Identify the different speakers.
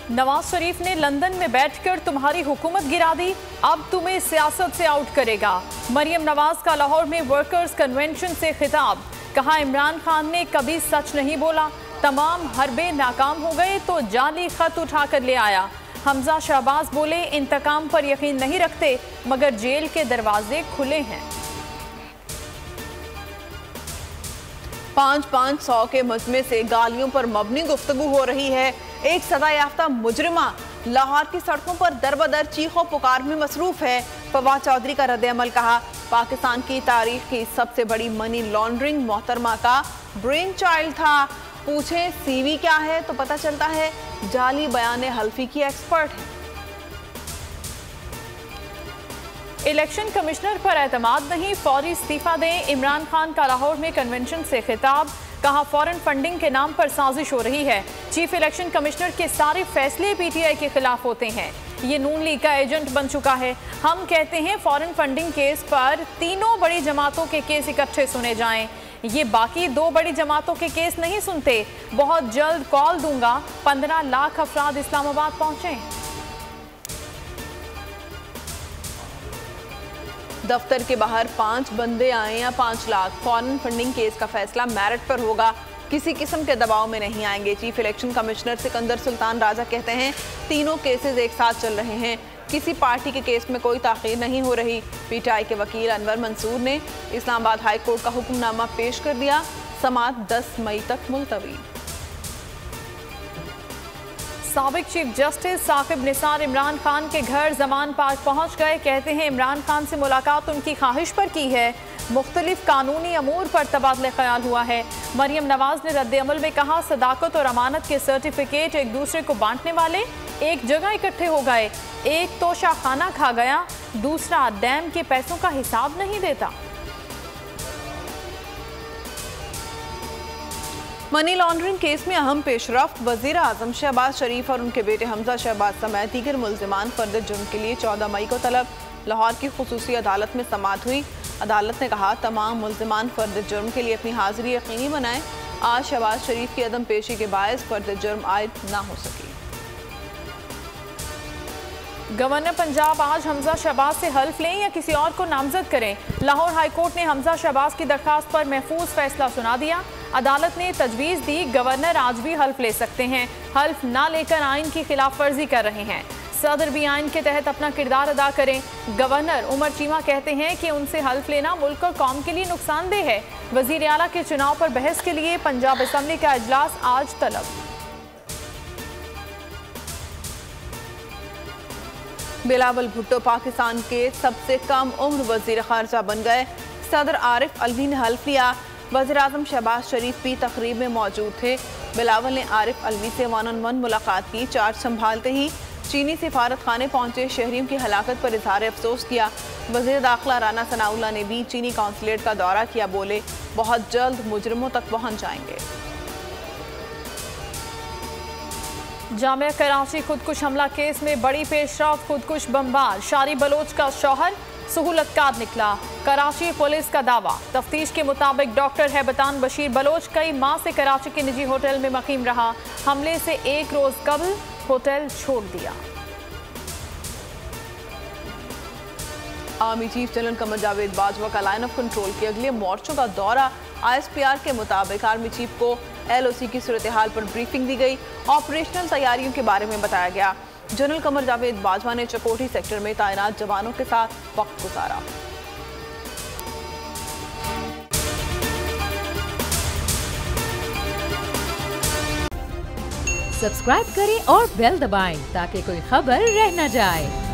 Speaker 1: नवाज शरीफ ने लंदन में बैठकर तुम्हारी हुकूमत गिरा दी, अब तुम्हें सियासत से आउट करेगा। मरियम नवाज का लाहौर में वर्कर्स कन्वेंशन से खिताब, कहा इमरान खान ने कभी सच नहीं बोला, तमाम हरबे नाकाम हो गए तो जाली खत उठाकर ले आया। हमजा शहबाज बोले इंतकाम पर यकीन नहीं रखते मगर जेल के दरवाजे खुले हैं।
Speaker 2: 500 के मजमे से गालियों पर मबनी गुफ्तगू हो रही है। एक सजा याफ्ता मुजरिमा लाहौर की सड़कों पर दरबदर चीखों पुकार में मसरूफ है। फवाद चौधरी का रद्द-ए-अमल, कहा पाकिस्तान की तारीख की सबसे बड़ी मनी लॉन्ड्रिंग मोहतरमा का ब्रेन चाइल्ड था। पूछे सीवी क्या है तो पता चलता है जाली बयान हल्फी की एक्सपर्ट है।
Speaker 1: इलेक्शन कमिश्नर पर एतमाद नहीं, फौरी इस्तीफा दें। इमरान खान का लाहौर में कन्वेंशन से खिताब, कहा फॉरेन फंडिंग के नाम पर साजिश हो रही है। चीफ इलेक्शन कमिश्नर के सारे फैसले पीटीआई के खिलाफ होते हैं, ये नून लीग का एजेंट बन चुका है। हम कहते हैं फॉरेन फंडिंग केस पर तीनों बड़ी जमातों के केस इकट्ठे सुने जाएं, ये बाकी 2 बड़ी जमातों के केस नहीं सुनते। बहुत जल्द कॉल दूंगा, 15 लाख अफराद इस्लामाबाद पहुंचे।
Speaker 2: दफ्तर के बाहर 5 बंदे आए या 5 लाख, फॉरेन फंडिंग केस का फैसला मेरिट पर होगा, किसी किस्म के दबाव में नहीं आएंगे। Chief election commissioner Sikandar Sultan Raja कहते हैं तीनों केसेस एक साथ चल रहे हैं, किसी पार्टी के केस में कोई ताख़ीर नहीं हो रही। पीटीआई के वकील अनवर मंसूर ने इस्लामाबाद हाई कोर्ट का हुक्मनामा पेश कर दिया, समाअत 10 मई तक मुलतवी।
Speaker 1: साबिक चीफ जस्टिस साकिब निसार इमरान खान के घर जमान पार्क पहुंच गए, कहते हैं इमरान खान से मुलाकात उनकी ख्वाहिश पर की है, मुख्तलिफ कानूनी अमूर पर तबादला ख्याल हुआ है। मरियम नवाज ने रद्द-ए-अमल में कहा सदाकत और अमानत के सर्टिफिकेट एक दूसरे को बांटने वाले एक जगह इकट्ठे हो गए, एक तोशा खाना खा गया, दूसरा डैम के पैसों का हिसाब नहीं देता।
Speaker 2: मनी लॉन्ड्रिंग केस में अहम पेशरफ्त, वज़ीर आज़म शहबाज शरीफ और उनके बेटे हमजा शहबाज समेत दीगर मुल्ज़िमान फर्द जुर्म के लिए 14 मई को तलब। लाहौर की खुसूसी अदालत में समाअत हुई, अदालत ने कहा तमाम मुल्ज़िमान फर्द जुर्म के लिए अपनी हाज़िरी यकीनी बनाएं। आज शहबाज शरीफ की अदम पेशी के बायस फर्द जुर्म आयद ना हो सकी।
Speaker 1: गवर्नर पंजाब आज हमजा शहबाज से हल्फ लें या किसी और को नामजद करें। लाहौर हाई कोर्ट ने हमजा शहबाज की दरखास्त पर महफूज फैसला सुना दिया। अदालत ने तजवीज़ दी गवर्नर आज भी हल्फ ले सकते हैं, हल्फ ना लेकर आइन की खिलाफ वर्जी कर रहे हैं। सदर भी आइन के तहत अपना किरदार अदा करें। गवर्नर उमर चीमा कहते हैं कि उनसे हल्फ लेना मुल्क और कौम के लिए नुकसानदेह है। वज़ीर आला के चुनाव पर बहस के लिए पंजाब असम्बली का इजलास आज तलब।
Speaker 2: बिलावल भुट्टो पाकिस्तान के सबसे कम उम्र वज़ीर ख़ारजा बन गए। सदर आरिफ अलवी ने हल्फ लिया, वज़ीर आज़म शहबाज शरीफ भी तकरीब में मौजूद थे। बिलावल ने आरिफ अलवी से 1-on-1 मुलाकात की। चार्ज संभालते ही चीनी सिफारत खाने पहुंचे शहरियों की हलाकत पर इजहार अफसोस किया। वज़ीर दाखिला राना सनाउल्लाह ने भी चीनी कौंसलेट का दौरा किया, बोले बहुत जल्द मुजरिमों तक पहुंच जाएंगे।
Speaker 1: जामिया कराची खुदकुश हमला केस में बड़ी पेशरफ्त, खुदकुश बमबार शारी बलोच का शौहर सहूलतकार निकला। कराची पुलिस का दावा, तफ्तीश के मुताबिक डॉक्टर हैबतान बशीर बलोच कई माह से कराची के निजी होटल में मकीम रहा, हमले से 1 रोज कबल होटल छोड़ दिया।
Speaker 2: Army chief general Qamar Javed Bajwa का लाइन ऑफ कंट्रोल के अगले मोर्चों का दौरा। ISPR के मुताबिक आर्मी चीफ को LOC की सूरत हाल पर ब्रीफिंग दी गई, ऑपरेशनल तैयारियों के बारे में बताया गया। जनरल कमर जावेद बाजवा ने चकोटी सेक्टर में तैनात जवानों के साथ वक्त गुजारा।
Speaker 3: सब्सक्राइब करें और बेल दबाएं ताकि कोई खबर रह न जाए।